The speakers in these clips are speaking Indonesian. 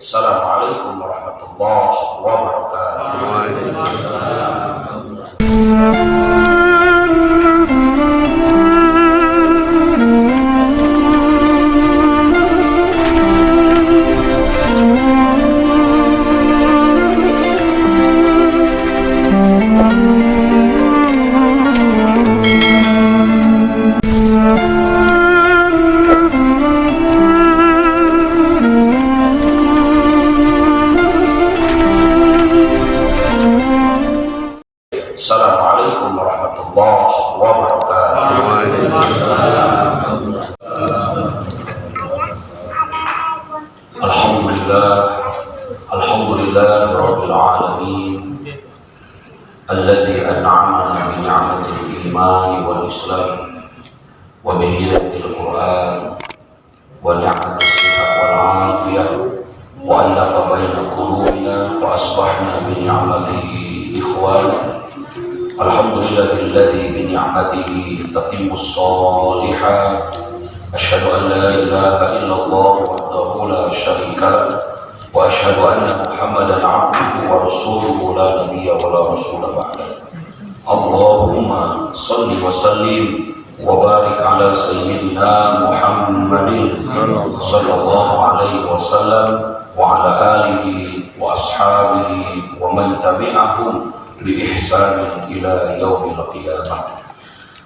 Assalamualaikum warahmatullahi wabarakatuh. Assalamualaikum warahmatullahi wabarakatuh. Alhamdulillah rabbil alamin alladzi an'amana bi ni'matil iman wal islam wa bi hidayatil quran wa ni'matis sihat wal afiyah wa alafa baina qulubina fa asbahna bi ni'matihi ikhwana. Alhamdulillahilladzi bi ni'matihi tatimmus shalihat. Asyhadu an la ilaha illallah wahdahu la syarika lah wa asyhadu anna Muhammadan 'abduhu wa rasuluhu la nabiyya wa la rasula ba'da. Allahumma shalli wa sallim wa barik ala sayyidina Muhammadin sallallahu alaihi wasallam wa ala alihi wa ashabihi wa man tabi'ahum bi ihsanin ila yaumil qiyamah.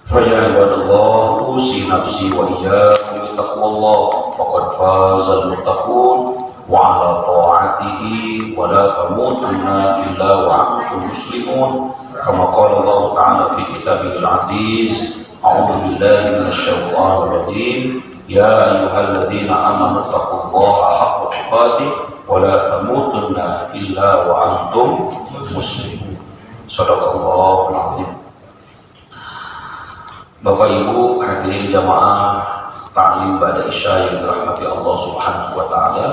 Fa ya ibadallah, usi nafsi wa iyyakum bi taqwallah faqad fazal muttaqun wa ala ta'atihi wa la tamutunna illa wa antum muslimun kama qala Allah ta'ala fi kitabihil aziz. A'udzu billahi minasy syaithanir rajim. Ya ayyuhalladzina amanu taqullaha haqqa tuqatih wa la tamutunna illa wa antum muslimun. Shadaqallahul azim. Bapak Ibu hadirin jamaah taklim pada Isya yang dirahmati Allah Subhanahu wa taala.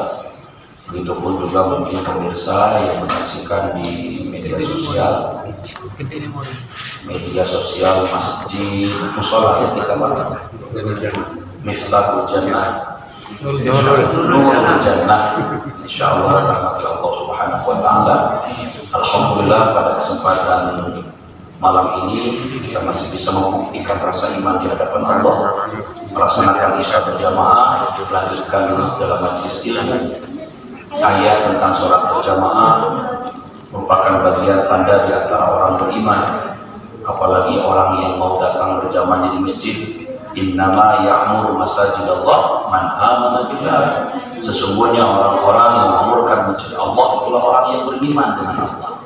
Begitupun juga mungkin pemirsa yang menyaksikan di media sosial masjid mushola yang kita baca Miftahul Jannah, Nurul Jannah, insyaallah rahmati Allah Subhanahu wa taala. Alhamdulillah pada kesempatan malam ini kita masih bisa membuktikan rasa iman di hadapan Allah, melaksanakan Isya berjamaah, melanjutkan dalam majelis ilmu. Ayat tentang sholat berjamaah merupakan bagian tanda di antara orang beriman, apalagi orang yang mau datang berjamaah di masjid. Innama ya'muru masajidallah man amana billah. Sesungguhnya orang-orang yang mengamalkan masjid Allah itulah orang yang beriman dengan Allah.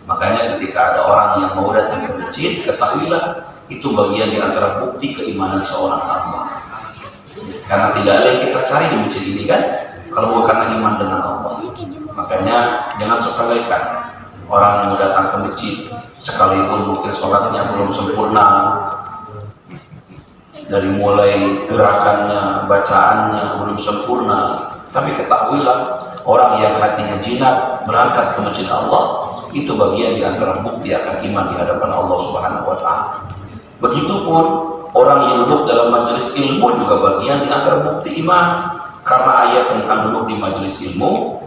Makanya ketika ada orang yang mau datang ke masjid, ketahuilah itu bagian di antara bukti keimanan seorang hamba. Karena tidak ada yang kita cari di masjid ini kan, kalau bukan iman dengan Allah. Makanya jangan sepelekan orang yang datang ke masjid, sekalipun mungkin sholatnya belum sempurna, dari mulai gerakannya, bacaannya belum sempurna, tapi ketahuilah orang yang hatinya jinak berangkat ke masjid Allah, itu bagian di antara bukti akan iman di hadapan Allah Subhanahu wa taala. Begitupun orang yang duduk dalam majelis ilmu juga bagian di antara bukti iman, karena ayat tentang duduk di majelis ilmu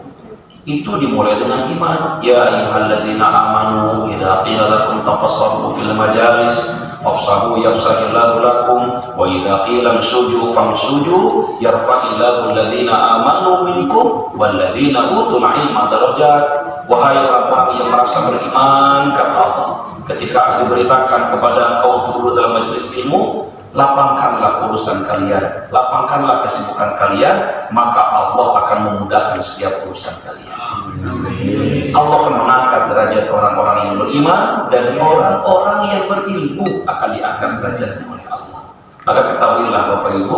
itu dimulai dengan iman. Ya ayyuhalladzina amanu idza qila lakum tafassahu fil majalis fafsahu yafsahillahu lakum wa idza qila ansuju famsuju yarfa'illahu alladzina amanu minkum walladzina utul ilma darajat. Wahai orang-orang yang merasa beriman, kata Allah, ketika diberitakan kepada engkau untuk duduk dalam majelis ilmu, lapangkanlah urusan kalian, lapangkanlah kesibukan kalian, maka Allah akan memudahkan setiap urusan kalian. Allah akan mengangkat derajat orang-orang yang beriman, dan orang-orang yang berilmu akan diangkat derajatnya oleh Allah. Maka ketahuilah Bapak Ibu,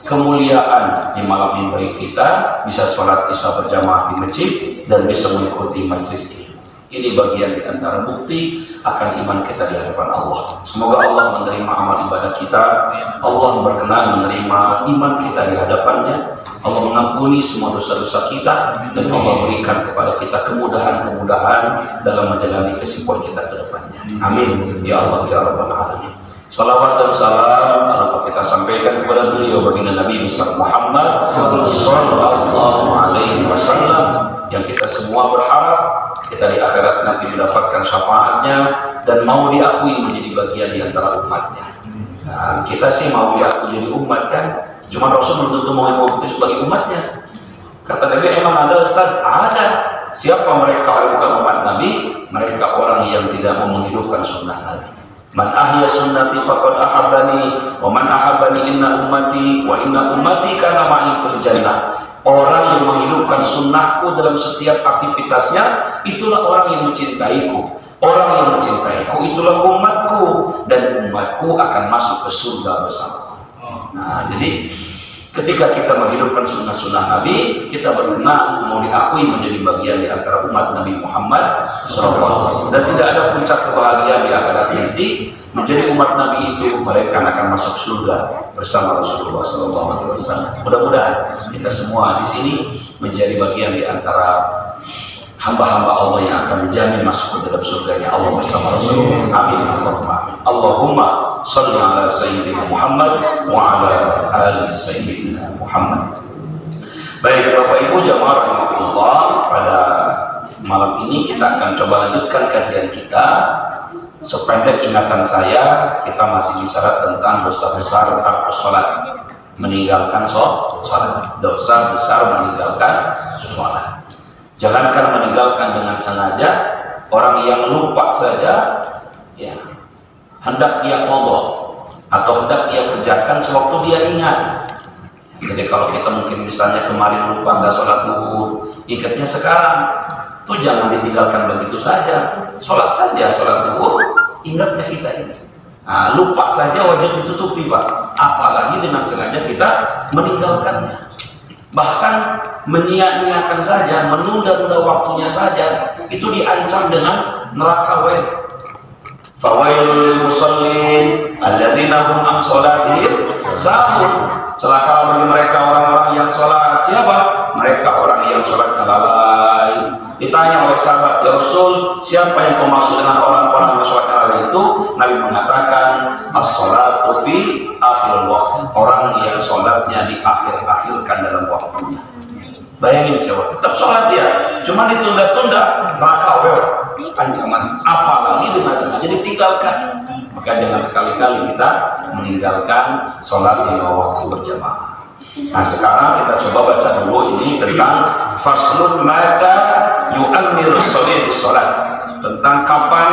kemuliaan di malam mimbar kita bisa sholat isya berjamaah di masjid dan bisa mengikuti majelis ilmu. Ini bagian di antara bukti akan iman kita di hadapan Allah. Semoga Allah menerima amal ibadah kita, Allah berkenan menerima iman kita di hadapannya, Allah mengampuni semua dosa-dosa kita, dan Allah berikan kepada kita kemudahan-kemudahan dalam menjalani kehidupan kita ke depannya. Amin. Ya Allah, ya Rabbal Alamin. Salawat dan salam dapat kita sampaikan kepada beliau baginda Nabi besar Muhammad sallallahu alaihi wasallam, yang kita semua berharap kita di akhirat nanti mendapatkan syafaatnya dan mau diakui menjadi bagian di antara umatnya. Nah, kita sih mau diakui jadi umat kan, cuma Rasul belum tentu mau diakui sebagai umatnya. Kata Nabi, emang ada Ustaz? Ada. Siapa mereka yang bukan umat Nabi? Mereka orang yang tidak mau menghidupkan sunnah Nabi. Man ahya sunnati faqad ahabbani wa man ahabbani inna ummati wa inna ummati kana ma'i fil jannah. Orang yang menghidupkan sunnahku dalam setiap aktivitasnya, itulah orang yang mencintaiku. Orang yang mencintaiku itulah umatku, dan umatku akan masuk ke surga bersamaku. Nah, jadi ketika kita menghidupkan sunnah-sunnah Nabi, kita berkenan mau diakui menjadi bagian di antara umat Nabi Muhammad SAW. Dan tidak ada puncak kebahagiaan di akhirat nanti menjadi umat Nabi itu, mereka akan masuk surga bersama Rasulullah SAW. Mudah-mudahan kita semua di sini menjadi bagian di antara hamba-hamba Allah yang akan dijamin masuk ke dalam surganya Allah bersama Rasulullah. Amin. Allahumma salli ala Sayyidina Muhammad wa ala ali Sayyidina Muhammad. Baik Bapak Ibu jamaah rahmatullah, pada malam ini kita akan coba lanjutkan kajian kita. Sependek ingatan saya, kita masih bicara tentang dosa besar tarkus sholat, meninggalkan sholat. Dosa besar meninggalkan sholat. Jangankan meninggalkan dengan sengaja, orang yang lupa saja, ya, hendak dia qadha atau hendak dia kerjakan sewaktu dia ingat. Jadi kalau kita mungkin misalnya kemarin lupa nggak sholat zuhur, ingatnya sekarang, tuh jangan ditinggalkan begitu saja. Sholat saja, sholat zuhur, ingatnya kita ini. Nah, lupa saja wajib ditutupi Pak. Apalagi dengan sengaja kita meninggalkannya. Bahkan menyia-nyiakan saja, menunda-nunda waktunya saja, itu diancam dengan neraka wail. Fawailul lil musallin alladzina hum an sholatihim sahun. Celaka bagi mereka orang-orang yang sholat. Siapa? Mereka orang yang sholatnya lalai. Ditanya oleh sahabat, ya Rasul, siapa yang kau maksud dengan orang-orang yang sholatnya lalai itu? Nabi mengatakan, as-sholatu fi akhir waktu. Orang yang sholatnya di akhir-akhirkan dalam waktunya. Bayangin coba, tetap sholat dia, cuma ditunda-tunda, neraka wail, ancaman. Apalagi dengan sengaja ditinggalkan. Maka jangan sekali-kali kita meninggalkan sholat di waktu berjamaah. Nah sekarang kita coba baca dulu ini tentang faslun mata yu'ammiru sholat di sholat, tentang kapan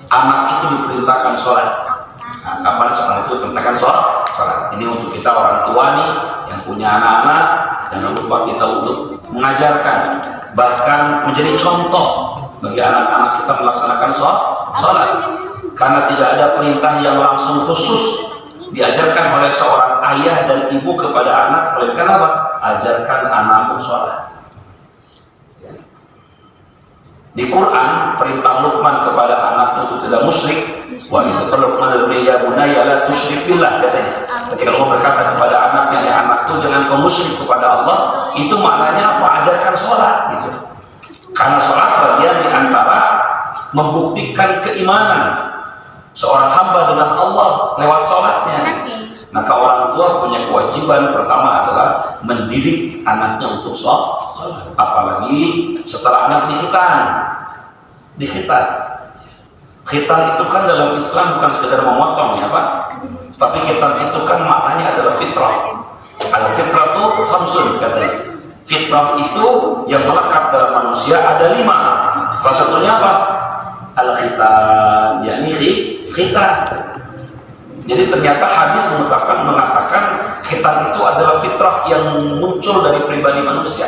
anak itu diperintahkan sholat. Nah, kapan seorang itu diperintahkan sholat. Ini untuk kita orang tua nih yang punya anak-anak, jangan lupa kita untuk mengajarkan, bahkan menjadi contoh bagi anak-anak kita melaksanakan sholat. Karena tidak ada perintah yang langsung khusus diajarkan oleh seorang ayah dan ibu kepada anak, melainkan apa? Ajarkan anakmu sholat. Di Quran perintah Luqman kepada anaknya untuk tidak musyrik. Wa itu Luqman ya bunayya la tusyrik billah, katanya. Ketika Allah berkata kepada anaknya, ya anakku jangan kau musyrik kepada Allah, itu maknanya apa? Ajarkan sholat gitu. Karena sholat bagian di antara membuktikan keimanan seorang hamba dengan Allah lewat sholatnya. Maka orang tua punya kewajiban pertama adalah mendidik anaknya untuk sholat. Apalagi setelah anak dikhitan. Khitan itu kan dalam Islam bukan sekedar memotong ya Pak, tapi khitan itu kan maknanya adalah fitrah. Al-fitrah itu khamsun katanya. Fitrah itu yang melekat dalam manusia ada 5. Salah satunya apa? Al-khitan, yakni khitan. Jadi ternyata hadis mengatakan khitan itu adalah fitrah yang muncul dari pribadi manusia.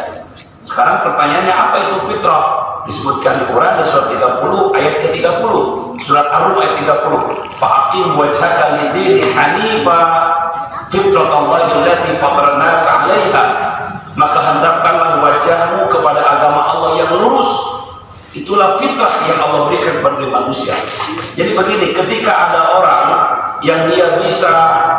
Sekarang pertanyaannya, apa itu fitrah? Disebutkan di Quran di surat 30 ayat ke-30, surat Ar-Rum ayat 30, fa'aqim wajhaka lid-dini hanifa fitratallahi allati fatara an-nas 'alaiha, maka hendakkanlah wajahmu kepada agama Allah yang lurus. Itulah fitrah yang Allah berikan kepada manusia. Jadi begini, ketika ada orang yang dia bisa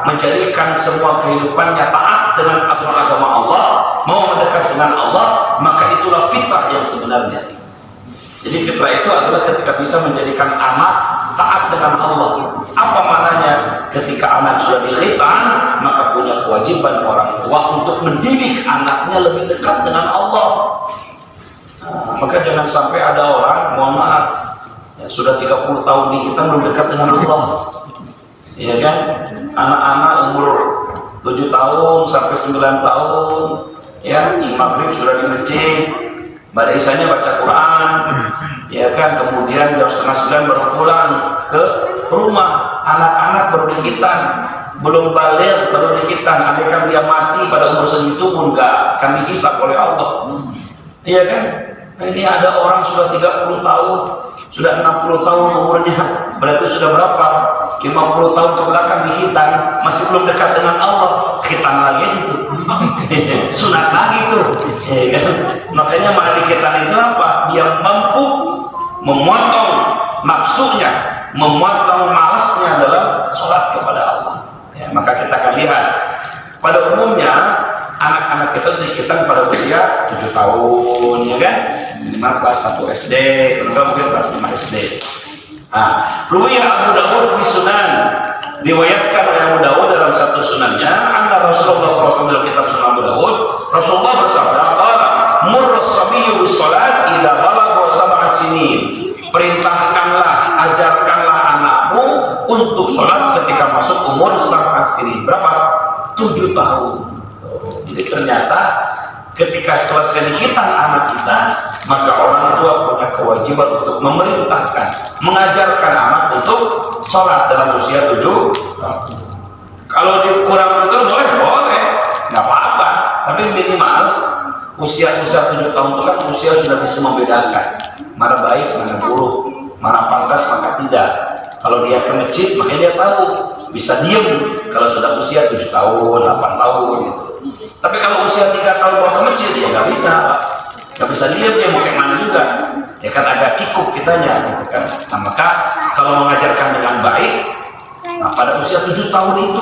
menjadikan semua kehidupannya taat dengan agama Allah, mau mendekat dengan Allah, maka itulah fitrah yang sebenarnya. Jadi fitrah itu adalah ketika bisa menjadikan anak taat dengan Allah. Apa maknanya? Ketika anak sudah dikhitan, maka punya kewajiban orang tua untuk mendidik anaknya lebih dekat dengan Allah. Maka jangan sampai ada orang, mohon maaf, ya, sudah 30 tahun dikhitan belum dekat dengan Allah. Iya kan? Anak-anak umur 7 tahun sampai 9 tahun, ya, maghrib sudah di masjid, pada isanya baca Quran, ya kan, kemudian jam setengah 9 baru pulang ke rumah. Anak-anak baru dikhitan, belum balik baru dikhitan. Andaikan dia mati pada umur segitu pun gak akan dihisab oleh Allah. Iya kan? Nah, ini ada orang sudah 30 tahun, sudah 60 tahun umurnya, berarti sudah berapa? 50 tahun ke belakang dikhitan, masih belum dekat dengan Allah, khitan lagi itu. Sunat lagi tuh, ya kan? Makanya makna dikhitan itu apa? Dia mampu memotong nafsunya, memotong malasnya dalam sholat kepada Allah. Ya, maka kita akan lihat pada umumnya anak-anak kita dikhitan pada usia 7 tahun, ya kan? 5 kelas 1 SD, kalau mungkin kelas 5 SD. Ruwiyah Abu Dawud fi Sunan, riwayatkan oleh Abu Dawud dalam satu sunannya, anna Rasulullah SAW dalam kitab Sunan Abu Dawud, Rasulullah bersabda, qala murras sabiyyu bis salat idza balagha sab'a sinin. Perintahkanlah, ajarkanlah anakmu untuk sholat ketika masuk umur sab'a sinin. Berapa? 7 tahun. Jadi ternyata ketika selesai dikhitan anak kita, maka orang tua punya kewajiban untuk memerintahkan, mengajarkan anak untuk sholat dalam usia 7 tahun. Kalau dikurang itu boleh, nggak apa-apa. Tapi minimal usia-usia 7 tahun itu kan usia sudah bisa membedakan mana baik, mana buruk, mana pantas, maka tidak. Kalau dia ke masjid, makanya dia tahu, bisa diem kalau sudah usia 7 tahun, 8 tahun gitu. Tapi kalau usia 3 tahun bawa ke masjid, ya nggak bisa diem, dia mau kayak mana juga, ya kan agak kikuk kitanya gitu kan. Nah, maka kalau mengajarkan dengan baik, nah, pada usia 7 tahun itu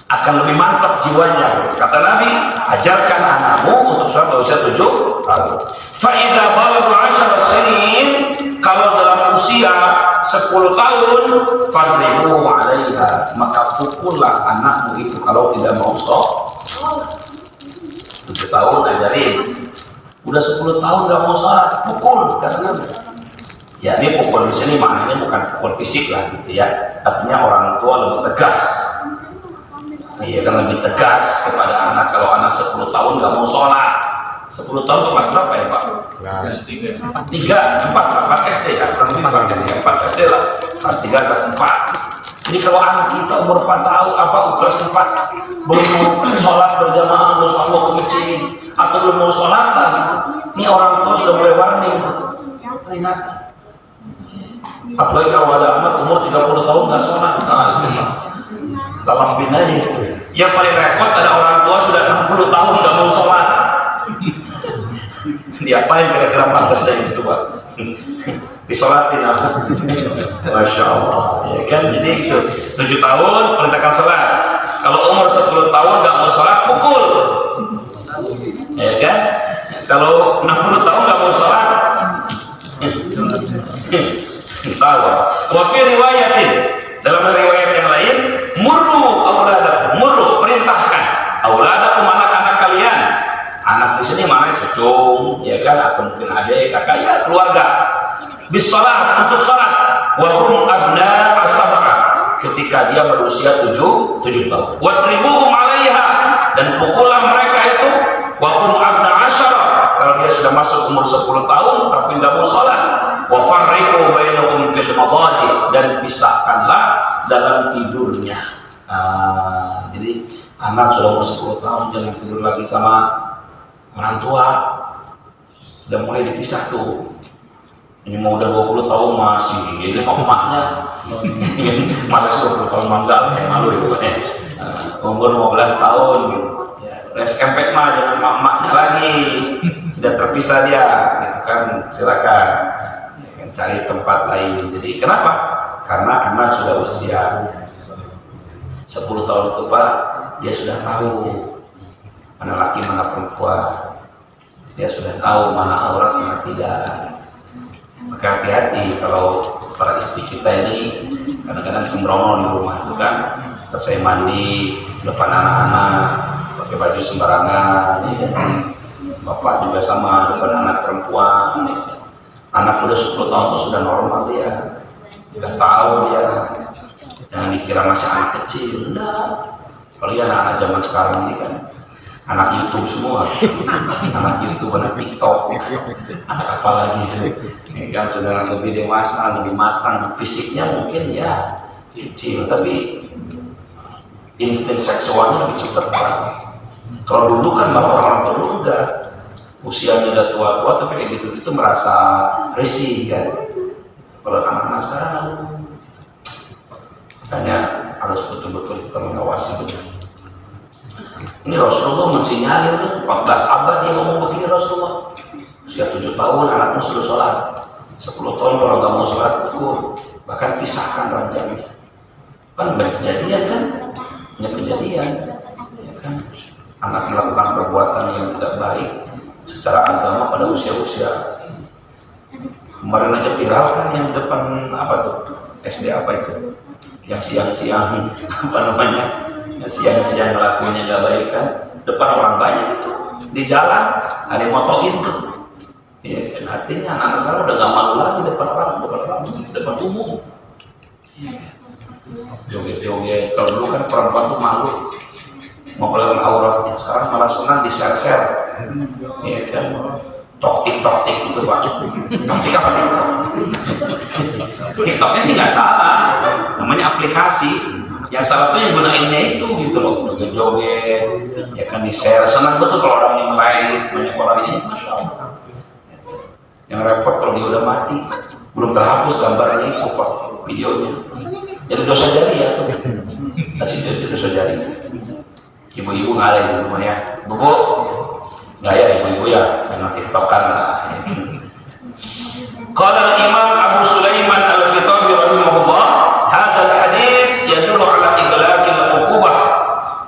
akan lebih mantap jiwanya. Kata Nabi, ajarkan anakmu untuk sholat pada usia 7 tahun. Fa'idha balagha 10 sinin, kalau dalam usia 10 tahun, fadribu 'alaiha, maka pukullah anakmu itu kalau tidak mau sholat. 7 tahun ajarin, udah 10 tahun gak mau sholat, pukul, kata Nabi. Ya, ini pukul di sini maknanya bukan pukul fisik lah gitu ya. Artinya orang tua lebih tegas. Iya kan, lebih tegas kepada anak. Kalau anak 10 tahun gak mau sholat, 10 tahun itu kelas berapa ya Pak? Kelas 3, 4 SD ya, kelas 4 SD lah, kelas 3, kelas 4. Jadi kalau anak kita umur 4 tahun, kelas 4, belum mau sholat berjamaah, belum mau ke masjid, atau belum mau sholat lagi, ini orang tua sudah mulai warning, peringatan. Apalagi kalau ada anak umur 30 tahun nggak sholat, nah itu dalam binanya itu. Yang paling repot ada orang tua sudah 60 tahun nggak mau sholat. Diapain kira-kira pantasnya itu Pak? Disolatin apa? Masya Allah, ya kan? Jadi itu 7 tahun perintahkan sholat. Kalau umur 10 tahun nggak mau sholat, pukul, ya kan? Kalau 60 tahun nggak mau sholat, tahu. Wafi riwayatin, dalam riwayat yang lain, murru auladakum, murru, perintahkan auladakum, anak-anak kalian. Anak di sini mana cucu, ya kan, atau mungkin adik, kakak, ya keluarga. Bisalat, untuk salat. Wahum abna as-sab'a, ketika dia berusia 7 tahun. Wadribuhum 'alaiha, dan pukullah mereka itu. Wahum abna asyara, kalau dia sudah masuk umur 10 tahun tapi tidak mau salat. Wa farriqu bainahum fil madaji, dan pisahkanlah dalam tidurnya. Jadi anak sudah umur 10 tahun jangan tidur lagi sama orang tua, Udah mulai dipisah tuh. Ini mau udah 20 tahun masih, jadi emaknya masa sih 20 tahun manggal, malu itu umur 15 tahun, les kempet mah dengan emaknya lagi, sudah terpisah dia, gitu kan, silakan cari tempat lain. Jadi kenapa? Karena anak sudah usia 10 tahun itu Pak, dia sudah tahu mana laki mana perempuan, dia sudah tahu mana aurat mana tidak. Maka hati-hati kalau para istri kita ini kadang-kadang sembrono di rumah itu kan, selesai mandi depan anak-anak pakai baju sembarangan, ya. Bapak juga sama depan anak perempuan. Anak udah 10 tahun itu sudah normal dia, sudah tahu dia, jangan dikira masih anak kecil. Enggak, apalagi anak-anak zaman sekarang ini kan anak YouTube semua, anak YouTube, anak TikTok, anak apa lagi itu, ini kan sudah lebih dewasa, lebih matang, fisiknya mungkin ya kecil, tapi insting seksualnya lebih cepat. Kalau dulu kan malah orang dulu enggak, usianya udah tua-tua tapi kayak gitu itu merasa risih kan. Kalau anak-anak sekarang, makanya harus betul-betul kita mengawasi betul. Ini Rasulullah mensinyalir tuh 14 abad dia ngomong begini. Rasulullah usia 7 tahun anakmu sudah sholat, 10 tahun kalau nggak mau sholat bahkan pisahkan ranjangnya. Kan banyak kejadian kan, banyak kejadian ya kan? Anak melakukan perbuatan yang tidak baik secara agama pada usia-usia. Kemarin aja viral kan yang depan apa tuh, SD apa itu, yang siang-siang apa namanya, siang-siang ngelakuinnya nggak baik kan, depan orang banyak itu di jalan ada yang motoin tuh, ya kan, artinya anak-anak sekarang udah nggak malu lagi depan orang, depan umum, joget-joget. Kalau dulu kan perempuan tuh malu mau kelihatan auratnya, sekarang malah senang di share-share, ya kan, tok-tik itu Pak, tapi apa TikToknya sih nggak salah, namanya aplikasi. Yang salah tuh yang gunainnya itu gitu loh, joget-joget, ya kan, di share. Senang betul kalau orang yang lain, banyak orang ini, masya Allah. Yang repot kalau dia udah mati, belum terhapus gambarnya itu Pak, videonya. Jadi dosa jari ya, kasih jadi dosa jari. Ibu-ibu nggak ada di rumah ya, bu, nggak ya ibu-ibu ya, yang tiktokan lah. Qala Imam Abu Sulaiman Al-Khitabi rahimahullah, hadzal hadis yadullu ala itlaqil uqubah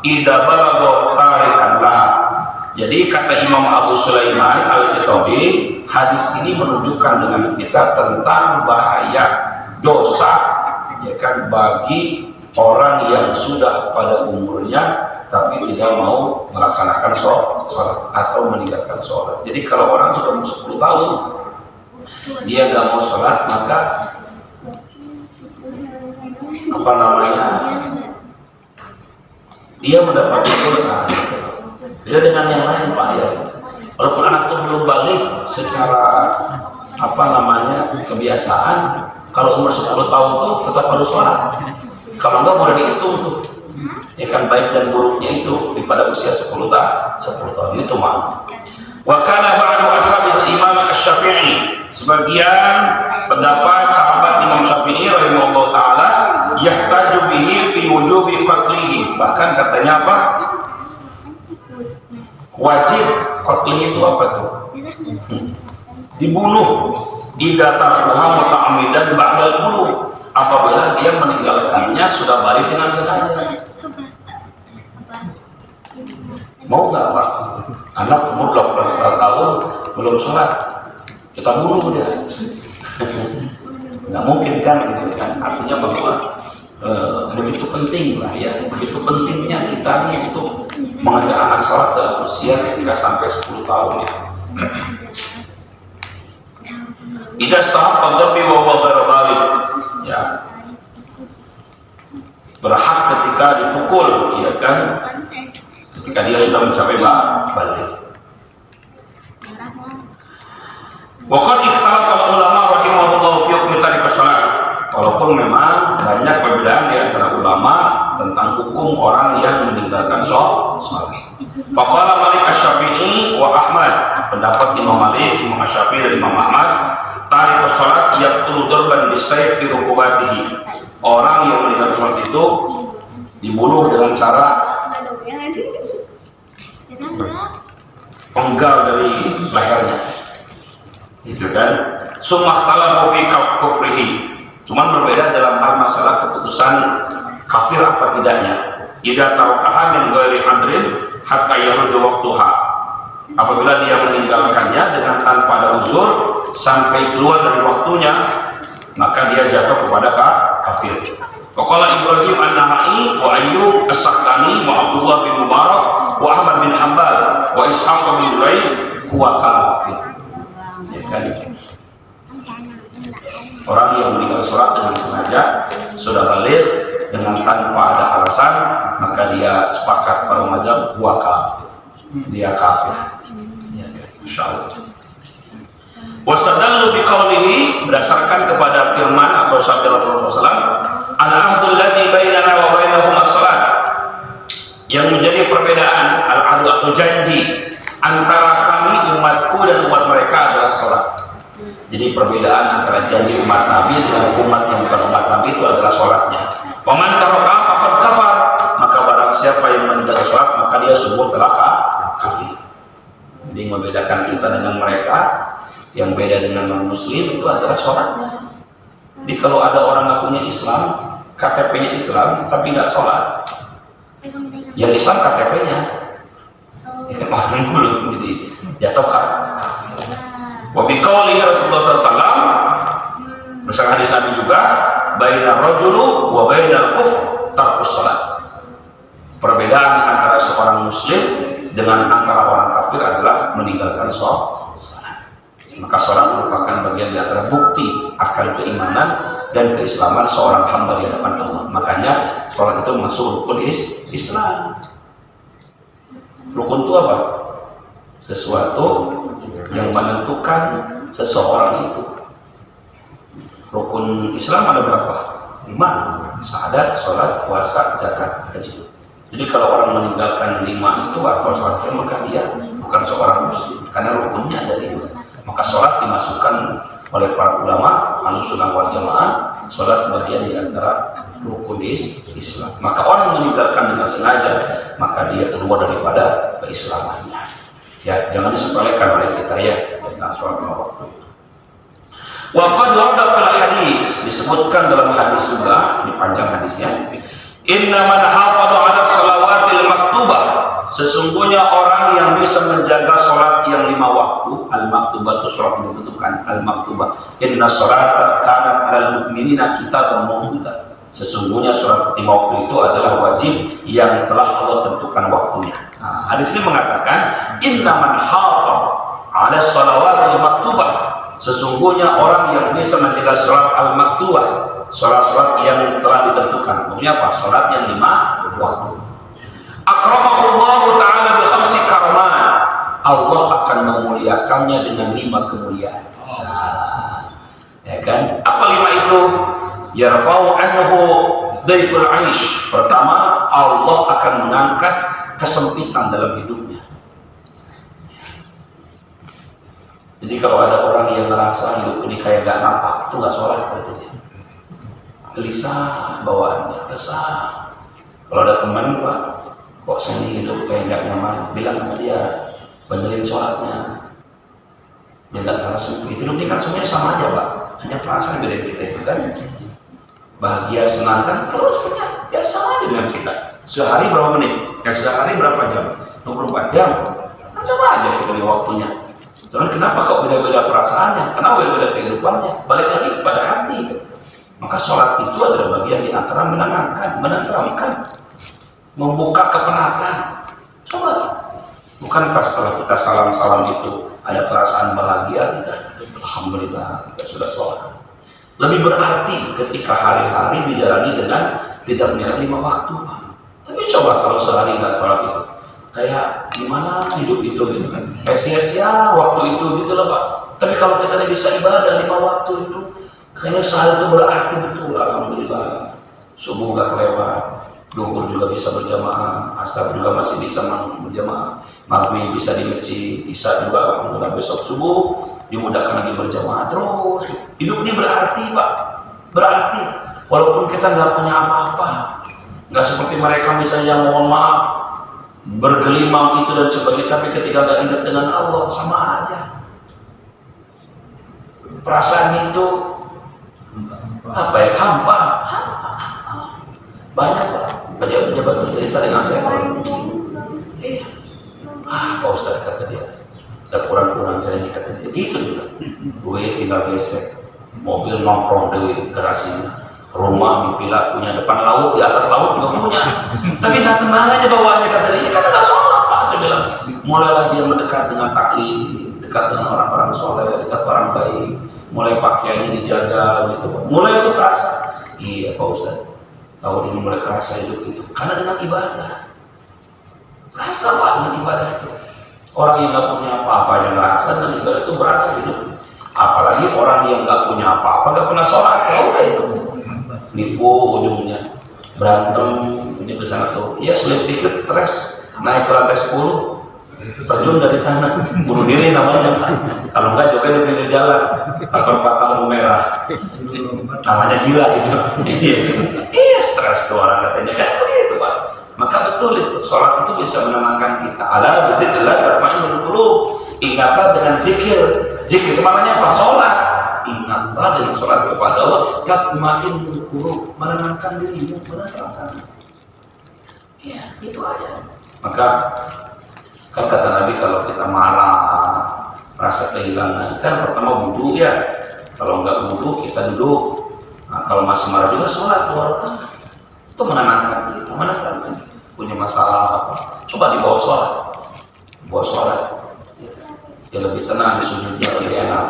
idza balagha tarikan laha. Jadi kata Imam Abu Sulaiman Al-Khitabi, hadis ini menunjukkan dengan kita tentang bahaya dosa, ya kan, bagi orang yang sudah pada umurnya tapi tidak mau melaksanakan sholat atau meninggalkan sholat. Jadi kalau orang sudah 10 tahun dia nggak mau sholat, maka apa namanya, dia mendapat dosa. Beda dengan yang lain Pak ya. Walaupun anak itu belum balik secara apa namanya kebiasaan, kalau umur 10 tahun tuh tetap harus sholat. Kalau enggak boleh dihitung tuh, ya kan, baik dan buruknya itu pada usia 10 tahun itu mah. Wa kana ba'du ashabil Imam Asy-Syafi'i, sebagian pendapat sahabat Imam Syafi'i rahimahullah taala, yahtaju bihi fi wujubi qatlihi, bahkan katanya apa, wajib qatlihi itu apa tuh, dibunuh, idza tarkuha muta'ammidan ba'dal bulugh, apabila dia meninggalkannya sudah balik dengan sengaja. Mau nggak Pak? Anak umur 18 tahun belum sholat, kita bunuh dia. Nggak mungkin kan, gitu kan? Artinya bahwa begitu penting lah ya, begitu pentingnya kita ini untuk mengajak anak sholat dalam usia ketika sampai 10 tahun ya. Idza stahaqqa dharbi wa huwa ghairu baligh, ya, berhak ketika dipukul, ya kan, ketika dia sudah mencapai balik. Wa qad ikhtalafa ulama rahimahullah fi hukmi tariq shalah, walaupun memang banyak perbedaan di antara ulama tentang hukum orang yang meninggalkan sholat. Faqala Malik Asy-Syafi'i wa Ahmad, pendapat Imam Malik, Imam Syafi'i dan Imam Ahmad, tarikh salat yaqtulu darban bisayf fi rukubatihi. Orang yang meninggal sholat itu dibunuh dengan cara penggal dari lehernya, gitu kan? Summa ikhtalafu fi kufrihi. Cuman berbeda dalam hal masalah keputusan kafir apa tidaknya. Idza tarakaha min ghairi amrin hatta yaruju waqtuha. Apabila dia meninggalkannya dengan tanpa ada uzur sampai keluar dari waktunya, maka dia jatuh kepada kafir. Qala Ibrahim an-Nakhai wa Ayyub as-Sakhtani wa Abdullah bin Mubarak wa Ahmad bin Hanbal wa Ishaq bin Jurayd huwa kafir. Ya kan? Orang yang meninggal sholat dengan sengaja sudah balik dengan tanpa ada alasan, maka dia sepakat para mazhab huwa kafir. Dia kafir. Insyaallah. Wastadallu biqaulihi, berdasarkan kepada firman atau sabda Rasulullah SAW, al-ahdul ladzi bainana wa bainahum as-salat, yang menjadi perbedaan al-ahd atau janji antara kami umatku dan umat mereka adalah salat. Jadi perbedaan antara janji umat Nabi dengan umat yang bukan umat Nabi itu adalah salatnya. Waman taraka faqad kafar, maka barang siapa yang meninggalkan salat maka dia sungguh telah kafir. Jadi membedakan kita dengan mereka, yang beda dengan non-muslim itu adalah sholatnya. Jadi kalau ada orang ngakunya Islam, KTP-nya Islam, tapi nggak sholat, yang Islam KTP-nya, ya paham dulu, jadi jatuh kafir. Wabiqaulihi Rasulullah SAW, bersama hadis Nabi juga, baina rajulu wa bainal kufr tarkus sholat. Perbedaan antara seorang muslim dengan antara orang kafir adalah meninggalkan sholat. Maka sholat merupakan bagian di antara bukti akan keimanan dan keislaman seorang hamba di hadapan Allah. Makanya sholat itu masuk rukun Islam. Rukun itu apa? Sesuatu yang menentukan seseorang itu. Rukun Islam ada berapa? 5. Syahadat, sholat, puasa, zakat, haji. Jadi kalau orang meninggalkan 5 itu atau sholat, maka dia bukan seorang muslim, karena rukunnya ada 5. Maka sholat dimasukkan oleh para ulama Ahlussunnah wal Jamaah, sholat bagian di antara rukun Islam. Maka orang meninggalkan dengan sengaja, maka dia keluar daripada keislamannya. Ya, jangan disepelekan oleh kita ya tentang sholat lima waktu. Wa qad warada fil hadis, disebutkan dalam hadis juga, ini panjang hadisnya. Inna man hafadha 'ala shalawatil maktubah, sesungguhnya orang yang bisa menjaga sholat yang 5 waktu, al-maktubah itu sholat yang ditentukan, al-maktubah. Inna sholata kanat 'alal mu'minina kitaban mawquta. Sesungguhnya sholat 5 waktu itu adalah wajib yang telah Allah tentukan waktunya. Nah, hadis ini mengatakan inna man hafadha 'ala shalawatil maktubah, sesungguhnya orang yang bisa menjaga sholat al-maktubah, sholat-sholat yang telah ditentukan. Maksudnya apa? Sholat yang 5 waktu. Akramahullahu ta'ala bi khamsi karamat, Allah akan memuliakannya dengan 5 kemuliaan. Nah, ya kan? Apa 5 itu? Yarfa'u anhu daikul aish. Pertama, Allah akan mengangkat kesempitan dalam hidupnya. Jadi kalau ada orang yang ngerasa hidup ini kayak gak nampak, itu gak sholat berarti dia. Gelisah bawaannya, resah. Kalau ada teman, Pak, kok saya ini hidup kayak gak nyaman, bilang sama dia, benerin sholatnya. Dia gak kalah sempit. Hidup ini kan semuanya sama aja, Pak. Hanya perasaan bedain kita itu kan. Bahagia, senang kan, terus ya sama aja dengan kita. Sehari berapa menit? Ya sehari berapa jam? 24 jam. Kan sama aja kita di waktunya. Cuman kenapa kok beda-beda perasaannya? Kenapa beda-beda kehidupannya? Balik lagi kepada hati. Maka sholat itu adalah bagian di antara menenangkan, menenteramkan, membuka kepenatan. Coba, bukankah setelah kita salam-salam itu ada perasaan bahagia kita? Alhamdulillah kita sudah sholat. Lebih berarti ketika hari-hari dijalani dengan tidak menilai 5 waktu. Tapi coba kalau sehari nggak sholat itu, kayak gimana hidup itu gitu kan? Kayak sia-sia waktu itu gitu loh Pak. Tapi kalau kita bisa ibadah 5 waktu itu, kayaknya sehari itu berarti betul. Alhamdulillah. Subuh nggak kelewat, duhur juga bisa berjamaah, asar juga masih bisa berjamaah, maghrib bisa di masjid, isya juga alhamdulillah, besok subuh dimudahkan lagi berjamaah terus. Hidup ini berarti Pak, berarti walaupun kita nggak punya apa-apa, nggak seperti mereka misalnya yang mohon maaf bergelimang itu dan sebagainya, tapi ketika nggak ingat dengan Allah sama aja. Perasaan itu apa ya, hampa. Banyak Pak pejabat cerita dengan saya, iya, Pak Ustadz kata dia, ada kurang-kurang saya ini kata dia, gitu juga. Gue tinggal gesek, mobil nongkrong di garasinya, rumah mimpilah punya, depan laut, di atas laut juga punya, tapi nggak tenang aja bawaannya kata dia, karena nggak sholat Pak. Saya bilang, mulailah dia mendekat dengan taklim, dekat dengan orang-orang soleh, dekat orang baik, mulai pakaiannya dijaga gitu, mulai itu kerasa. Iya Pak Ustadz, tahun ini mulai kerasa hidup itu karena dengan ibadah. Rasa Pak dengan ibadah itu. Orang yang nggak punya apa-apa yang ngerasa dengan ibadah itu berasa hidup. Apalagi orang yang nggak punya apa-apa, nggak pernah sholat, udah itu nipu ujungnya, berantem ini ke sana tuh. Ya sulit dikit stres, naik ke lantai 10, terjun dari sana, bunuh diri namanya Pak. Kalau enggak joget di pinggir jalan, takut patah lampu merah, namanya gila itu. Iya stres tuh orang katanya, kan begitu Pak. Maka betul itu, sholat itu bisa menenangkan kita. Ala bizikrillah tatma'innul qulub. Ingatlah dengan zikir. Zikir itu maknanya apa? Sholat. Ingatlah dengan sholat kepada Allah, tatma'innul qulub, menenangkan dirimu, menenangkan. Ya, itu aja. Maka kan kata Nabi, kalau kita marah, rasa kehilangan, kan pertama wudhu ya. Kalau enggak wudhu kita duduk. Nah, kalau masih marah juga sholat, itu menenangkan diri. Mana teman punya masalah apa? Coba dibawa sholat, bawa sholat, ya lebih tenang, sujudnya lebih enak.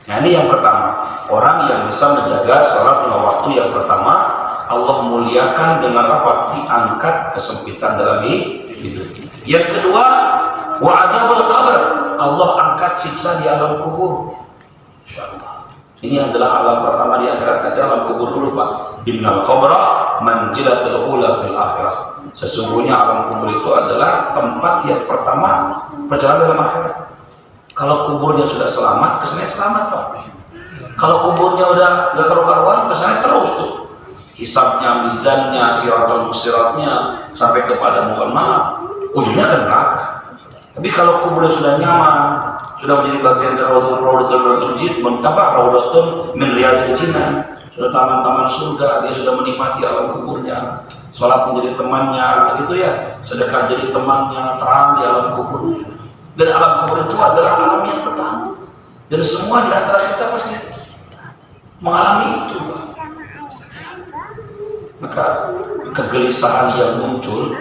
Nah ini yang pertama, orang yang bisa menjaga sholat lima waktu yang pertama, Allah muliakan dengan apa? Diangkat kesempitan dalam hidup. Yang kedua, wa adzabul qabr, Allah angkat siksa di alam kubur. Insyaallah. Ini adalah alam pertama di akhirat, nanti alam kubur dulu Pak. Innal qabra manzilatul ula fil akhirah. Sesungguhnya alam kubur itu adalah tempat yang pertama perjalanan dalam akhirat. Kalau kuburnya sudah selamat, kesannya selamat Pak. Kalau kuburnya udah gak karu-karuan, kesannya terus tuh. Hisabnya, mizannya, siratul musiratnya, sampai kepada mohon maaf, ujungnya akan neraka. Tapi kalau kuburnya sudah nyaman, sudah menjadi bagian dari raudatul jin, raudatun min riyadil jinan, sudah taman-taman surga, dia sudah menikmati alam kuburnya. Sholat menjadi temannya, gitu ya, sedekah jadi temannya, terang di alam kuburnya. Dan alam kubur itu adalah alam yang pertama. Dan semua di antara kita pasti mengalami itu. Maka kegelisahan yang muncul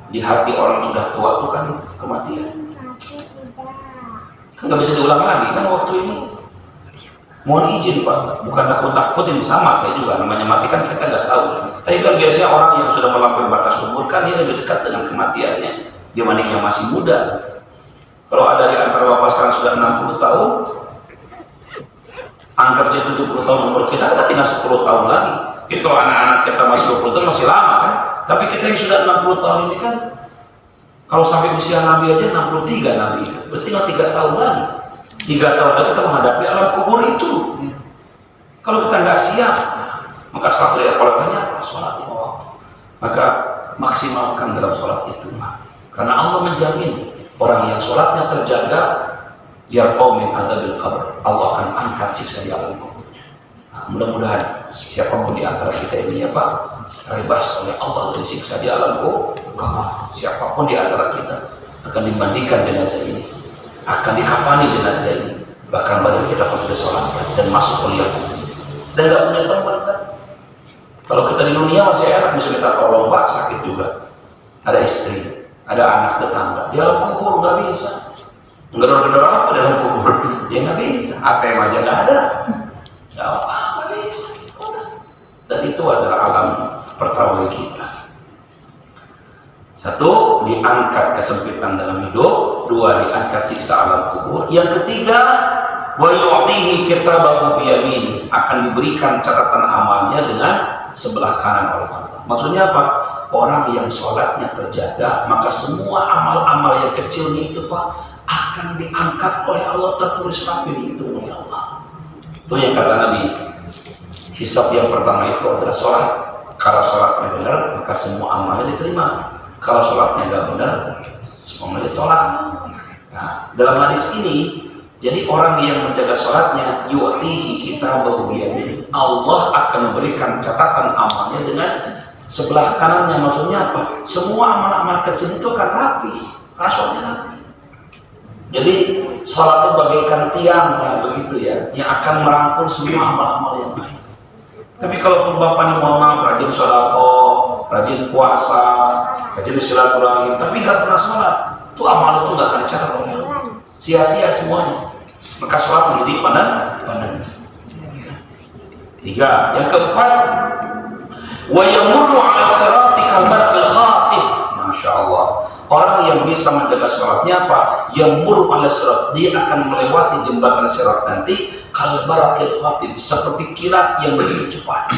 di hati orang sudah tua itu kan kematian. Kan nggak bisa diulang lagi kan waktu ini. Mohon izin Pak, bukan takut-takutin, sama saya juga, namanya mati kan kita nggak tahu. Tapi kan biasanya orang yang sudah melampaui batas umur kan dia lebih dekat dengan kematiannya dibanding yang masih muda. Kalau ada di antara bapak sekarang sudah 60 tahun, anggap aja 70 tahun umur kita kan tinggal 10 tahun lagi. Jadi kalau anak-anak kita masih 20 tahun masih lama kan. Tapi kita yang sudah 60 tahun ini kan, kalau sampai usia Nabi aja 63 Nabi, berarti tinggal 3 tahun lagi. 3 tahun lagi kita menghadapi alam kubur itu. Kalau kita nggak siap, maka salah satu olahraga apa? Sholat 5 waktu. Maka maksimalkan dalam sholat itu. Karena Allah menjamin orang yang sholatnya terjaga, yarqau min adzabil qabr, Allah akan angkat siksa di alam kuburnya. Nah, mudah-mudahan siapapun di antara kita ini ya Pak, terbebas oleh Allah dari siksa di alam kubur. Siapapun di antara kita akan dimandikan jenazah ini, akan dikafani jenazah ini, bahkan badan kita pun disolatkan dan masuk ke liang kubur. Dan nggak punya teman kan? Kalau kita di dunia masih enak, bisa minta tolong Pak, sakit juga, ada istri, ada anak tetangga. Di alam kubur nggak bisa. Gedor-gedor apa dalam kubur? Ya nggak bisa. ATM aja nggak ada. Nggak apa-apa, nggak bisa. Dan itu adalah alam pertama kita. Satu, diangkat kesempitan dalam hidup. Dua, diangkat siksa alam kubur. Yang ketiga, wa yu'tihi kitabahu biyamini, akan diberikan catatan amalnya dengan sebelah kanan oleh Allah. Maksudnya apa? orang yang sholatnya terjaga, maka semua amal-amal yang kecilnya itu Pak akan diangkat oleh Allah, tertulis rapi dihitung oleh Allah. Itu yang kata Nabi, hisab yang pertama itu adalah sholat. Kalau sholatnya benar, maka semua amalnya diterima. Kalau sholatnya nggak benar, semuanya ditolak. Nah, dalam hadis ini, jadi orang yang menjaga sholatnya, yu'tihi kitabahu biyadihi, Allah akan memberikan catatan amalnya dengan sebelah kanannya. Maksudnya apa? Semua amal-amal kecil itu akan rapi, karena sholatnya rapi. Jadi sholat itu bagaikan tiang, ya, begitu ya, yang akan merangkul semua amal-amal yang lain. Tapi kalau bapaknya mohon maaf, rajin sholawat, rajin puasa, rajin silaturahim, tapi nggak pernah sholat, itu amal itu nggak akan dicatat oleh Allah, sia-sia semuanya. Maka sholat menjadi padan. Tiga. Yang keempat, wa yamurru 'ala sirati kalbarqil khatif. Masya Allah. Orang yang bisa menjaga sholatnya apa? Yamurru 'ala sirat, dia akan melewati jembatan sirat nanti kalbarqil khatif, seperti kilat yang begitu cepat.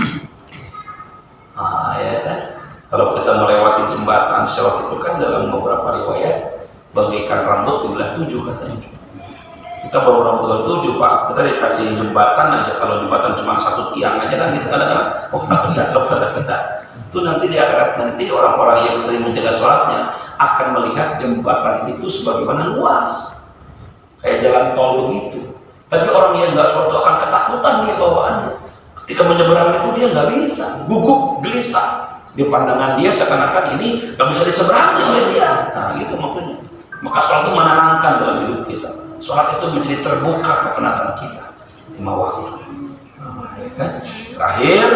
Nah, ya kan? Kalau kita melewati jembatan sirat itu kan dalam beberapa riwayat bagaikan rambut dibelah 7 katanya. Kita baru rambut 7 Pak, kita dikasih jembatan aja, kalau jembatan cuma satu tiang aja kan kita kadang-kadang takut jatuh kata kita. Itu nanti di akhirat nanti orang-orang yang sering menjaga sholatnya akan melihat jembatan itu sebagaimana luas, kayak jalan tol begitu. Tapi orang yang nggak sholat itu akan ketakutan dia bawaannya. Ketika menyeberang itu dia nggak bisa, gugup, gelisah. Di pandangan dia seakan-akan ini nggak bisa diseberangi oleh dia. Nah gitu maksudnya. Maka sholat itu menenangkan dalam hidup kita. Sholat itu menjadi terbuka kepenatan kita. 5 waktu. Nah, ya kan? Terakhir,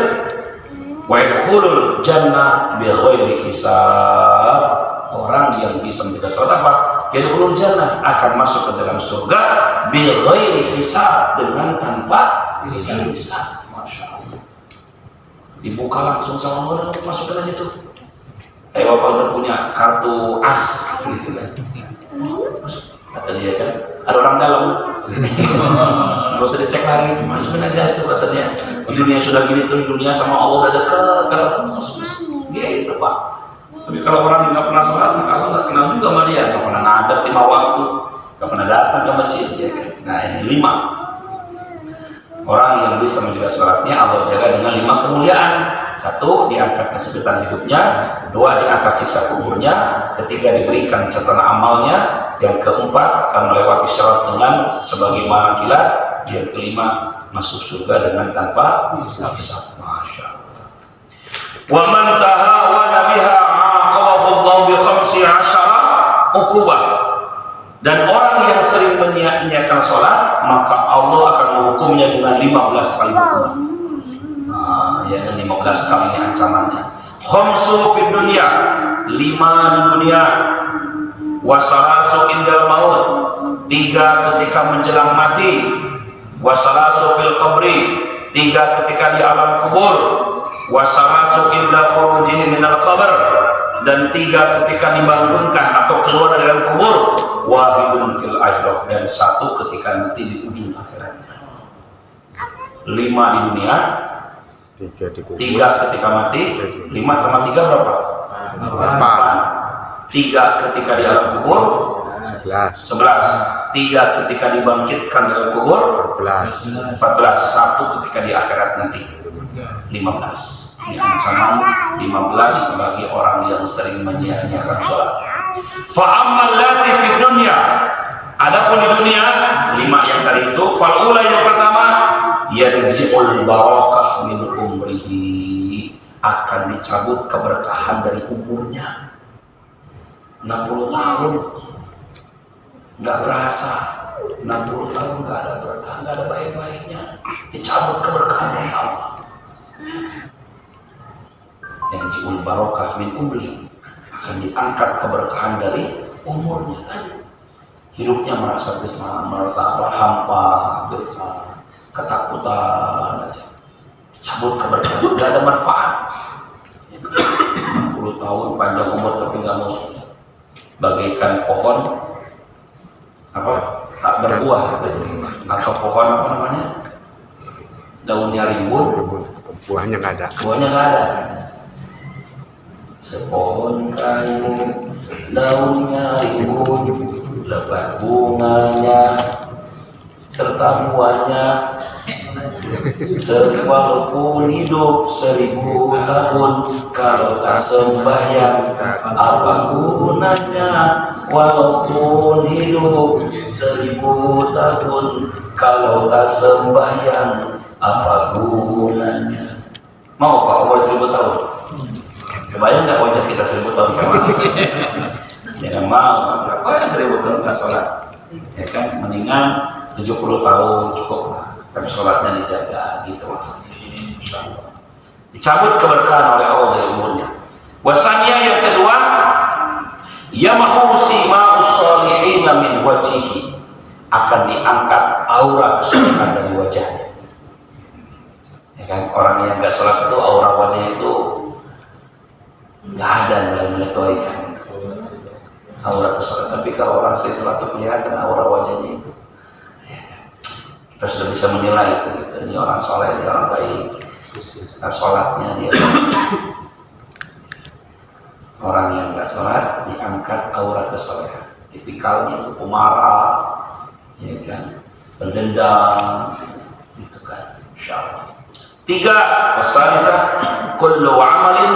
wa yadkhulul jannah bi ghairi hisab. Orang yang bisa menjaga sholat apa? Yadkhulul jannah, akan masuk ke dalam surga bi ghairi hisab, dengan tanpa hisab. Masya Allah. Dibuka langsung sama Allah, masukin aja tuh. Bapak udah punya kartu as gitu kan. Masuk. Kata dia kan, ada orang dalam. Nggak usah dicek lagi, cuma masukin aja itu katanya. Dunia sudah gini tuh, dunia sama Allah udah dekat, kata masuk. Dia itu Pak. Tapi kalau orang yang nggak pernah sholat, maka Allah nggak kenal juga sama dia, nggak pernah nadab 5 waktu, nggak pernah datang ke masjid. Ya. Nah ini 5. Orang yang bisa menjaga sholatnya Allah jaga dengan 5 kemuliaan. 1, diangkat kesempitan hidupnya. 2, diangkat siksa kuburnya. 3, diberikan catatan amalnya. Yang keempat, akan melewati syarat dengan sebagaimana kilat. Yang kelima, masuk surga dengan tanpa hisab. Masya Allah. Wa man tahawana biha aqabahu Allah bi 15 uqubah. Dan orang yang sering menyia-nyiakan sholat, maka Allah akan menghukumnya dengan 15 kali hukuman. Nah, ya 15 kali ini ancamannya. Khamsu fid dunya, 5 di dunia. Wasalasu indal maut, 3 ketika menjelang mati. Wasalasu fil qabri, 3 ketika di alam kubur. Wasalasu inda khurujihi minal qabr, dan 3 ketika dibangunkan atau keluar dari alam kubur. Wahidun fil akhirah, dan 1 ketika nanti di ujung akhiratnya. 5 di dunia, 3 ketika mati. 5 tambah 3 berapa? 4. 3 ketika di alam kubur 11. 3 ketika dibangkitkan dalam kubur 14. 1 ketika di akhirat nanti 15. Ini ancaman 15 bagi orang yang sering menyia-nyiakan sholat. Fa'ammal lati fid dunya, adapun di dunia 5 yang tadi itu. Fal'ula yang pertama, yanzi'ul barakah min umrihi, akan dicabut keberkahan dari umurnya. 60 tahun nggak berasa, 60 tahun nggak ada berkah, nggak ada baik-baiknya, dicabut keberkahan dari Allah. Yang jiul barokah min umri, akan diangkat keberkahan dari umurnya tadi. Hidupnya merasa gersang, merasa hampa, gersang, ketakutan aja, cabut keberkahan, nggak ada manfaat. 60 tahun panjang umur tapi nggak mau sholat, bagaikan pohon apa tak berbuah katanya, atau pohon apa namanya, daunnya rimbun, buahnya nggak ada. sepohon kayu, daunnya rimbun, lebat bunganya, serta buahnya. Walaupun hidup 1000 tahun, kalau tak sembahyang apa gunanya? Walaupun hidup 1000 tahun, kalau tak sembahyang apa gunanya? Mau Pak umur 1000 tahun? Kebayang nggak wajah kita 1000 tahun kemana? Jangan mau, apa 1000 tahun nggak sholat? Ya kan, mendingan 70 tahun cukup lah. Tapi sholatnya dijaga gitu maksudnya. Dicabut keberkahan oleh Allah dari umurnya. Wasannya yang kedua, yamahu sima'us solihina min wajhihi, akan diangkat aura kesolehan dari wajahnya. Ya kan, orang yang nggak sholat itu aura wajahnya itu nggak ada nilai-nilai kebaikan. Aura kesolehan. Tapi kalau orang sering sholat itu kelihatan aura wajahnya itu. Kita sudah bisa menilai itu gitu. Ini orang soleh, ini orang baik. Nah, sholatnya dia orang yang nggak sholat diangkat aura kesolehan. Tipikalnya itu pemarah, ya kan, pendendam, gitu kan. Insyaallah. 3, wasalisa kullu amalin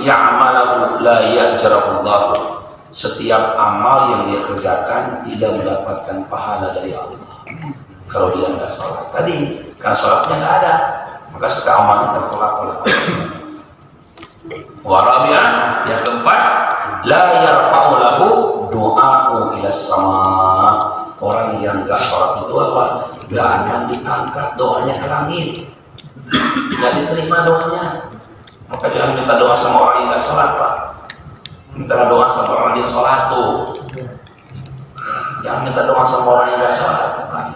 ya'malahu la ya'jarahu Allah. Setiap amal yang dia kerjakan tidak mendapatkan pahala dari Allah kalau dia nggak sholat. Tadi karena sholatnya nggak ada, maka setiap amalnya tertolak oleh Allah. Warabi'ah yang keempat, la yarfa'u lahu du'a'u ila sama. Orang yang nggak sholat itu apa? Nggak akan diangkat doanya ke langit, nggak diterima doanya. Maka jangan minta doa sama orang yang nggak sholat, Pak. Minta doa sama orang yang sholat tuh. Jangan minta doa sama orang yang nggak sholat, Pak.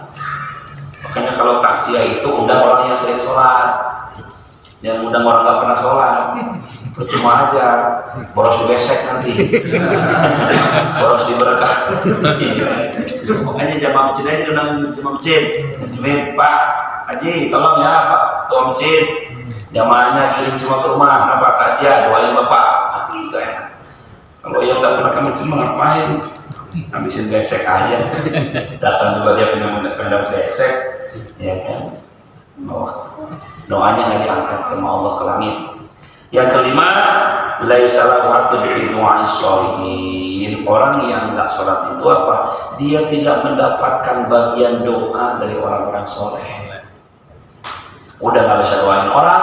Makanya kalau takziah itu undang orang yang sering sholat, yang undang orang nggak pernah sholat, percuma aja, boros dibesek nanti, boros diberkah. Makanya jamaah masjid aja undang jamaah masjid, Pak Haji, tolong ya Pak Ketua Masjid, jamaahnya kirim semua ke rumah, apa takziah, doain Bapak, nah, gitu ya. Kalau yang nggak pernah ke masjid ngapain? Habisin besek aja, datang juga dia pengen besek. Ya kan, doanya nggak diangkat sama Allah ke langit. Yang kelima, laisa lahu haqqun fi du'a'is sholihin. Orang yang nggak sholat itu apa? Dia tidak mendapatkan bagian doa dari orang-orang soleh. Udah nggak bisa doain orang,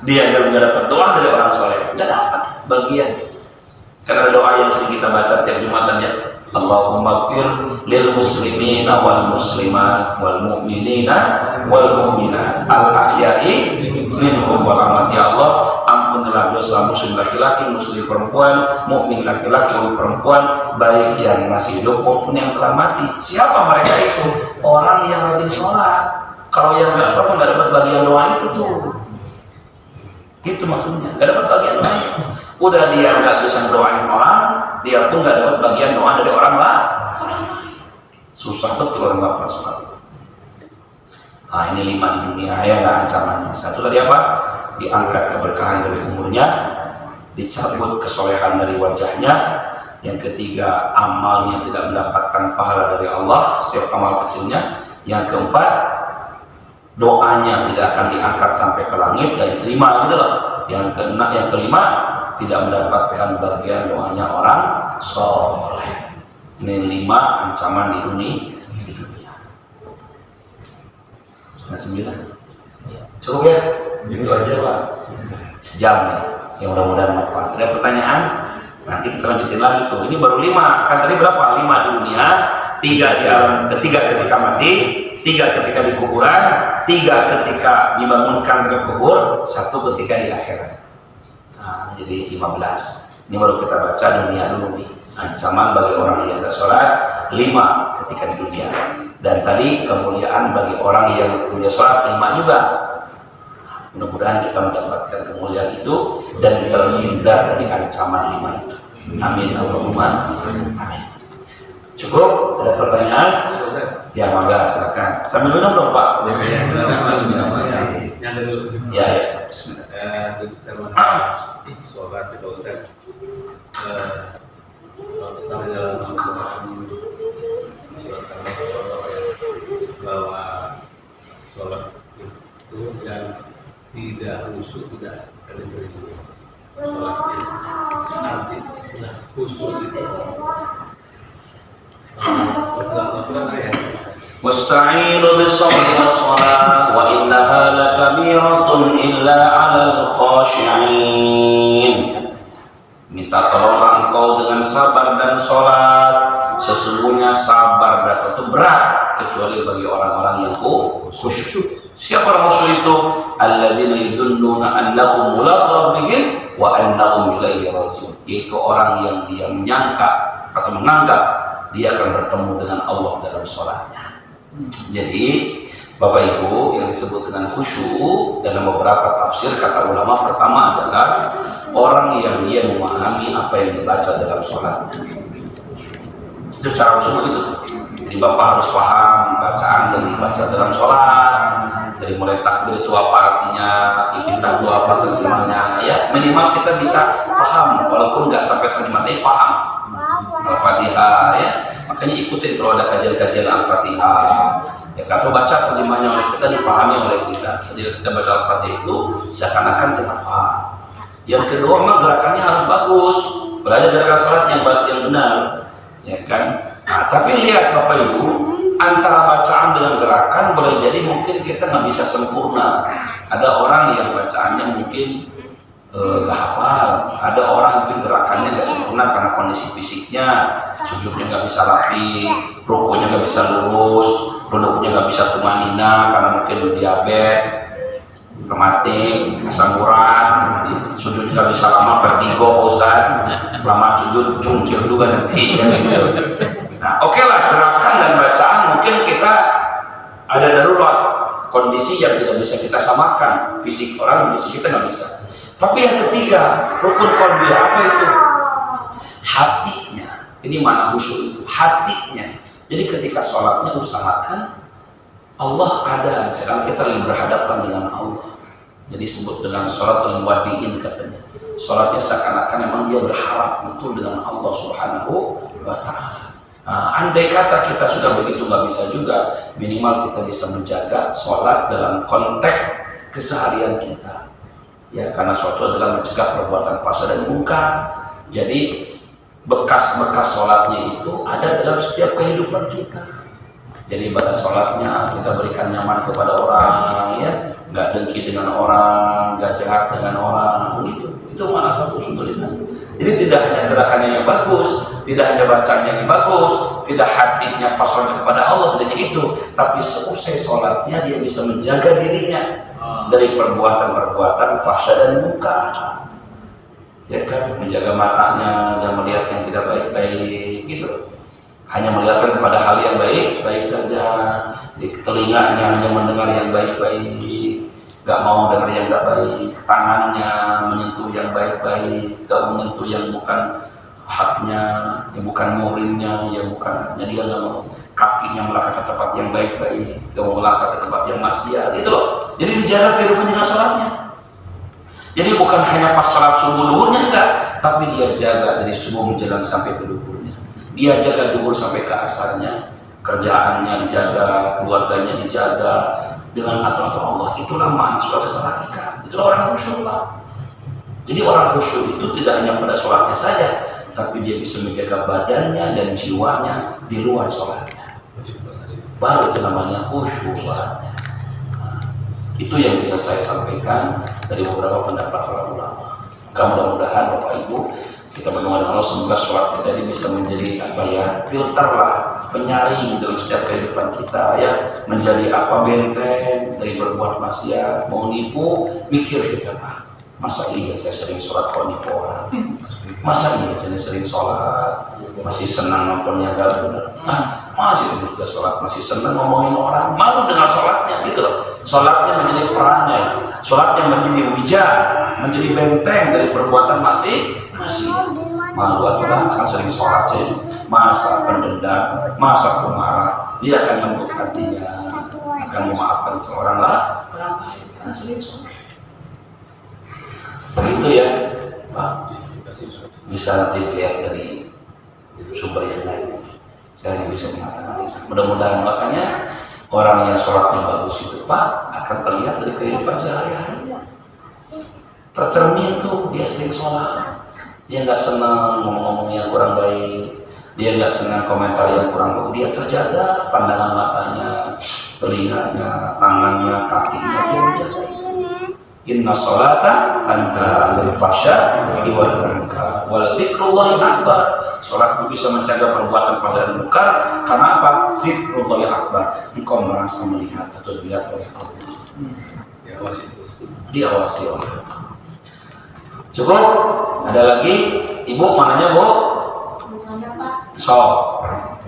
dia nggak dapat doa dari orang soleh, nggak dapat bagian. Karena doa yang sering kita baca tiap Jumatan ya, Allahumma gfir lil muslimina wal muslimat wal mu'minina wal mu'minat al ahya'i minhum wal amwat. Ya Allah, ampunilah dosa muslim laki-laki, muslim perempuan, mukmin laki-laki, mukmin perempuan, baik yang masih hidup maupun yang telah mati. Siapa mereka itu? Orang yang rajin sholat. Kalau yang nggak pernah nggak dapat bagian doa itu tuh. Gitu maksudnya, nggak dapat bagian doa. Udah dia nggak bisa doain orang, dia pun nggak dapat bagian doa dari orang lain. Susah betul orang nggak pernah sholat. Nah ini 5 di dunia ya, nggak ancamannya. Satu tadi apa? Diangkat keberkahan dari umurnya, dicabut kesolehan dari wajahnya. Yang ketiga, amalnya tidak mendapatkan pahala dari Allah, setiap amal kecilnya. Yang keempat, doanya tidak akan diangkat sampai ke langit dan diterima gitu loh. Yang kelima, tidak mendapatkan bagian doanya orang soleh. Ini 5 ancaman di dunia. Setengah 9. Cukup ya? Itu aja Pak. Sejam ya. Yang mudah-mudahan manfaat. Ada pertanyaan? Nanti kita lanjutin lagi tuh. Ini baru 5. Kan tadi berapa? 5 di dunia, 3 di alam, 3 ketika mati, 3 ketika di kuburan, 3 ketika dibangunkan ke kubur, 1 ketika di akhirat. Nah, jadi 15. Ini baru kita baca dunia dulu nih. Ancaman bagi orang yang tidak sholat, 5 ketika di dunia. Dan tadi kemuliaan bagi orang yang punya sholat, 5 juga. Mudah-mudahan kita mendapatkan kemuliaan itu dan terhindar dari ancaman 5 itu. Amin. Allahumma amin. Cukup? Ada pertanyaan? Ya, mangga silakan. Sambil minum dong, Pak. Masih minum ya. Yang dulu. Ya, ya. Bismillah. Bicara masalah sholat itu Ustaz. Kalau misalnya dalam Al-Quran surat bahwa sholat itu yang tidak khusyuk tidak ada diterima. Sholat itu arti istilah khusyuk itu. Wasta'inu bis-sabri was-salah wa innaha lakabiratun illa 'alal khashi'in. Minta tolong engkau dengan sabar dan sholat. Sesungguhnya sabar dan itu berat kecuali bagi orang-orang yang khusyuk. Siapa orang khusyuk itu? Alladzina yadulluna annahum mulaqqa bihim wa annahum ilaihi raji'un. Yaitu orang yang dia menyangka atau menganggap dia akan bertemu dengan Allah dalam sholatnya. Jadi Bapak Ibu, yang disebut dengan khusyuk dalam beberapa tafsir kata ulama pertama adalah orang yang dia memahami apa yang dibaca dalam sholatnya. Itu cara khusyuk itu. Jadi Bapak harus paham bacaan yang dibaca dalam sholat. Dari mulai takbir itu apa artinya, iftitah itu apa terjemahannya. Ya minimal kita bisa paham, walaupun nggak sampai terjemah, tapi paham. Al-Fatihah ya, makanya ikutin kalau ada kajian-kajian Al-Fatihah ya, kalau baca terjemahnya oleh kita dipahami oleh kita. Jadi kita baca Al-Fatihah itu seakan-akan kita paham. Yang kedua memang gerakannya harus bagus, belajar gerakan sholat yang benar ya kan. Nah, tapi lihat Bapak Ibu, antara bacaan dengan gerakan boleh jadi mungkin kita nggak bisa sempurna. Ada orang yang bacaannya mungkin nggak hafal, ada orang yang mungkin gerakannya nggak sempurna karena kondisi fisiknya, sujudnya nggak bisa rapi, rukunya nggak bisa lurus, duduknya nggak bisa tumanina karena mungkin diabetes, rematik, asam urat, sujudnya nggak bisa lama vertigo, Ustaz, lama sujud jungkir juga nanti. Nah, oke lah, gerakan dan bacaan mungkin kita ada darurat, kondisi yang tidak bisa kita samakan, fisik orang, fisik kita nggak bisa. Tapi yang ketiga, rukun qalbiyah, apa itu? Hatinya. Ini mana khusyuk itu? Hatinya. Jadi ketika sholatnya usahakan Allah ada, sedang kita lagi berhadapan dengan Allah. Jadi sebut dengan sholatul muwaddi'in katanya. Sholatnya seakan-akan memang dia berharap betul dengan Allah Subhanahu wa Ta'ala. Nah, andai kata kita sudah begitu nggak bisa juga, minimal kita bisa menjaga sholat dalam konteks keseharian kita. Ya, karena suatu adalah mencegah perbuatan fasa dan munkar. Jadi bekas-bekas sholatnya itu ada dalam setiap kehidupan kita. Jadi pada sholatnya kita berikan nyaman kepada orang, ya, nggak dengki dengan orang, nggak jahat dengan orang, begitu. Itu mana satu tulisan. Jadi tidak hanya gerakannya yang bagus, tidak hanya bacanya yang bagus, tidak hatinya pas kepada Allah, tidak hanya itu, tapi seusai sholatnya dia bisa menjaga dirinya dari perbuatan-perbuatan fahsya dan munkar, ya kan, menjaga matanya dan melihat yang tidak baik-baik gitu, hanya melihatkan kepada hal yang baik-baik saja, di telinganya hanya mendengar yang baik-baik, gak mau dengar yang gak baik, tangannya menyentuh yang baik-baik, gak menyentuh yang bukan haknya, yang bukan muhrimnya, yang bukan haknya, dia gak mau. Kakinya melangkah ke tempat yang baik-baik, gak mau melangkah ke tempat yang maksiat, gitu loh. Jadi dijaga kehidupan dengan sholatnya. Jadi bukan hanya pas sholat subuh duhurnya, enggak, tapi dia jaga dari subuh menjelang sampai ke duhurnya. Dia jaga duhur sampai ke asarnya, kerjaannya dijaga, keluarganya dijaga dengan aturan Allah. Itulah makna sholat sesaat. Itulah orang khusyuk. Jadi orang khusyuk itu tidak hanya pada sholatnya saja, tapi dia bisa menjaga badannya dan jiwanya di luar sholatnya. Baru itu namanya khusyuk sholatnya. Itu yang bisa saya sampaikan dari beberapa pendapat para ulama. Mudah-mudahan Bapak Ibu, kita berdoa dengan Allah semoga sholat kita ini bisa menjadi apa ya, filter lah, penyaring dalam setiap kehidupan kita ya, menjadi apa, benteng dari berbuat maksiat, mau nipu, mikir kita, masa iya saya sering sholat kok nipu orang, masa iya saya sering sholat masih senang nontonnya gak benar, masih juga sholat masih senang ngomongin orang, malu dengan sholatnya gitu loh. Sholatnya menjadi perangai, sholatnya menjadi wijah, menjadi benteng dari perbuatan masih malu. Atau kan sering sholat saya masa pendendam, masa pemarah, dia akan lembut hatinya, akan memaafkan orang lain karena sering sholat. Begitu ya, Pak. Bisa nanti dilihat dari sumber yang lain. Saya hanya bisa mengatakan itu. Mudah-mudahan makanya orang yang sholatnya bagus itu Pak akan terlihat dari kehidupan sehari-hari. Tercermin tuh dia sering sholat, dia nggak senang ngomong-ngomong yang kurang baik, dia nggak senang komentar yang kurang baik, dia terjaga pandangan matanya, telinganya, tangannya, kakinya, dia menjaga. Inna sholata tanha 'anil fahsya'i wal munkar wa dzikrullahi akbar. Salat itu bisa mencegah perbuatan fahsya dan munkar. Karena apa? Dzikrullahi akbar. Engkau merasa melihat atau dilihat oleh Allah. Diawasi oleh Allah. Cukup? Ada lagi? Ibu mananya, Bu? Mana Pak? So.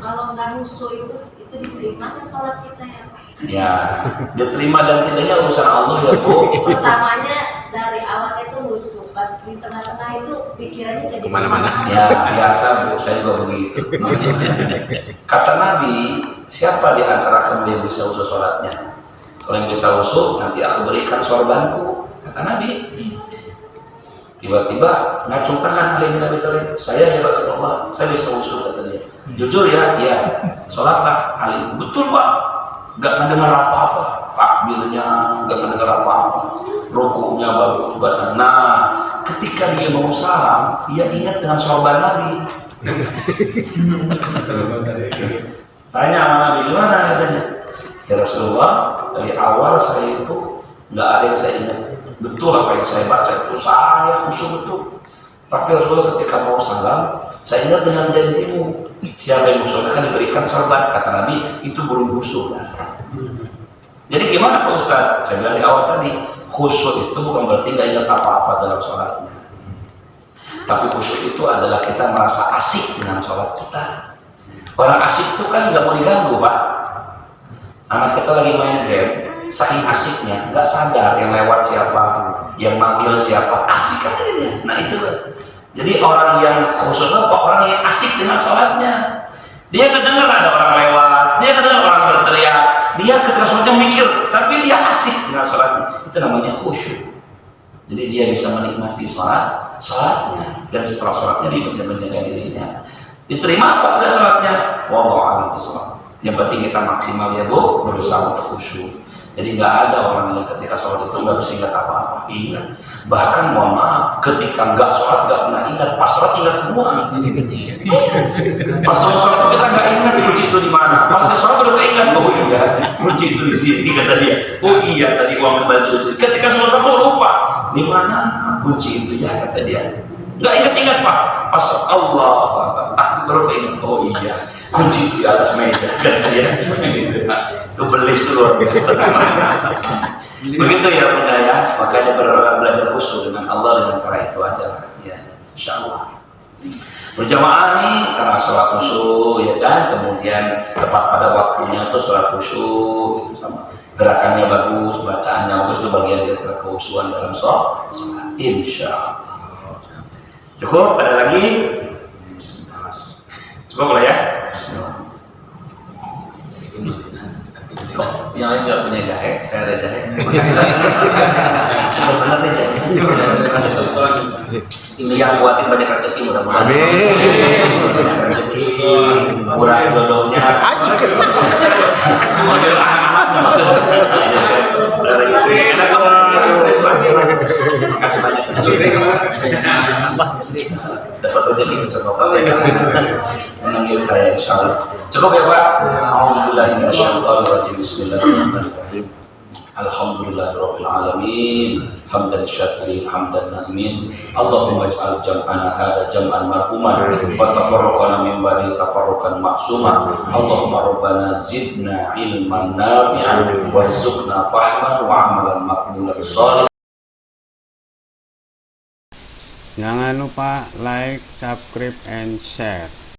Kalau nggak husu itu diterima kan sholat kita ya Pak? Ya, diterima dan tidaknya urusan Allah ya, Bu. Pertamanya dari awal itu husu, pas di tengah-tengah itu pikirannya jadi Kemana-mana. Ya, biasa Bu, saya juga begitu. Kata Nabi, siapa di antara kamu yang bisa usul sholatnya? Kalau yang bisa usul, nanti aku berikan sorbanku. Kata Nabi. Tiba-tiba ngacung tangan Ali bin Abi Thalib, saya ya Rasulullah, saya bisa usul kata dia. Jujur ya, iya. Sholatlah Ali. Betul Pak, gak mendengar apa-apa. Takbirnya gak mendengar apa-apa. Rukuknya bagus juga. Nah, ketika dia mau salam, dia ingat dengan sorban Nabi. Tanya sama Nabi, gimana katanya? Ya Rasulullah, dari awal saya itu nggak ada yang saya ingat. Betul apa yang saya baca itu saya khusyuk betul. Tapi Rasulullah ketika mau salam, saya ingat dengan janjimu. Siapa yang khusyuk akan diberikan sorban. Kata Nabi, itu belum khusyuk. Jadi gimana Pak Ustadz? Saya bilang di awal tadi, khusyuk itu bukan berarti nggak ingat apa-apa dalam sholatnya. Tapi khusyuk itu adalah kita merasa asik dengan sholat kita. Orang asik itu kan nggak mau diganggu Pak. Anak kita lagi main game, saking asiknya, nggak sadar yang lewat siapa, yang manggil siapa, asik akhirnya. Nah itu kan. Jadi orang yang khusyuk apa? Orang yang asik dengan sholatnya. Dia kedengar ada orang lewat, dia kedengar orang berteriak, dia ketika sholatnya mikir, tapi dia asik dengan sholatnya. Itu namanya khusyuk. Jadi dia bisa menikmati sholatnya, dan setelah sholatnya dia bisa menjaga dirinya. Diterima apa pada sholatnya? Wallahu a'lam bishawab. Yang penting kita maksimal ya Bu, berusaha untuk khusyuk. Jadi nggak ada orang yang ketika sholat itu nggak bisa ingat apa-apa. Ingat. Bahkan mohon maaf, ketika nggak sholat nggak pernah ingat. Pas sholat ingat semua. Pas sholat itu kita nggak ingat kunci itu di mana. Pas ke sholat baru ingat. Oh iya, kunci itu di sini kata dia. Oh iya tadi uang kembali di sini. Ketika sholat lupa. Di mana kunci itu ya kata dia. Nggak ingat-ingat Pak. Pas Allah baru ingat. Oh iya, kunci itu di atas meja kata dia. Itu belis tuh luar biasa. Begitu ya Bunda ya. Makanya belajar khusyuk dengan Allah dengan cara itu aja ya. Insya Allah. Berjamaah nih karena sholat khusyuk ya kan. Kemudian tepat pada waktunya tuh sholat khusyuk itu sama. Gerakannya bagus, bacaannya bagus, itu bagian dari kekhusyuan dalam sholat. Insya Allah. Cukup? Ada lagi? Cukup lah ya. Bismillah. Yang lain juga punya jahe, saya ada jahe. Sebenarnya deh jahe. Yang buatin banyak rezeki mudah-mudahan. Banyak rezeki, murah jodohnya. Model anak-anaknya maksudnya. Enak banget. Terima kasih banyak. Dapat rezeki bersama Bapak menanggil saya insyaallah. Cukup ya Pak. Alhamdulillah bismillahirrahmanirrahim. Alhamdulillahirabbil alamin. Hamdan syakirin hamdan na'imin. Allahumma ij'al jam'ana hadza jam'an marhuman wa tafarraqana min ba'di tafarruqan ma'suma. Allahumma rabbana zidna ilman nafi'an warzuqna fahman wa 'amalan maqbulan shalih. Jangan lupa like, subscribe, and share.